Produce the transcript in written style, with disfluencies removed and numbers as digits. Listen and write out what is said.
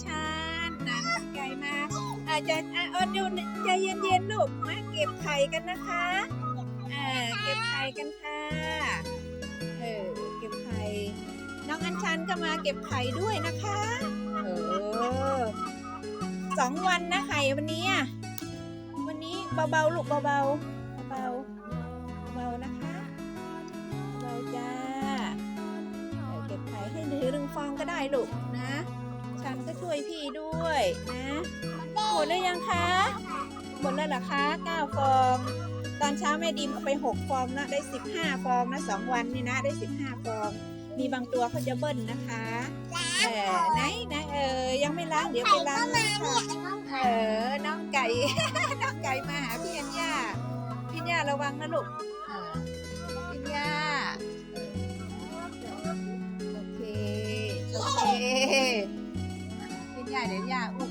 ชันนะน้องไก่มาจะดูใจเย็นๆลูกมาเก็บไข่กันนะคะเก็บไข่กันค่ะเก็บไข่น้องอัญชันก็มาเก็บไข่ด้วยนะคะ2 วันนะไข่วันนี้เบาๆลูกเบาๆเบานะคะเบาจ้าเก็บไข่ให้1 ฟองก็ได้ลูกนะฉันก็ช่วยพี่ด้วยนะหมดแล้วยังคะหมดแล้วเหรอคะ9 ฟองตอนเช้าแม่ดิมเอาไป6 ฟองนะได้15 ฟองนะ2 วันนี่นะได้15 ฟองมีบางตัวเขาจะเบิ้ลนะคะไหนยังไม่ล้างเดี๋ยวไปล้างนะคะน้องไก่ น้องไก่มาหาพี่อัญญาพี่อัญญาระวังนะลูกพี่อัญญาโอเคพี่อัญญาเดี๋ยวย่าอุ้ม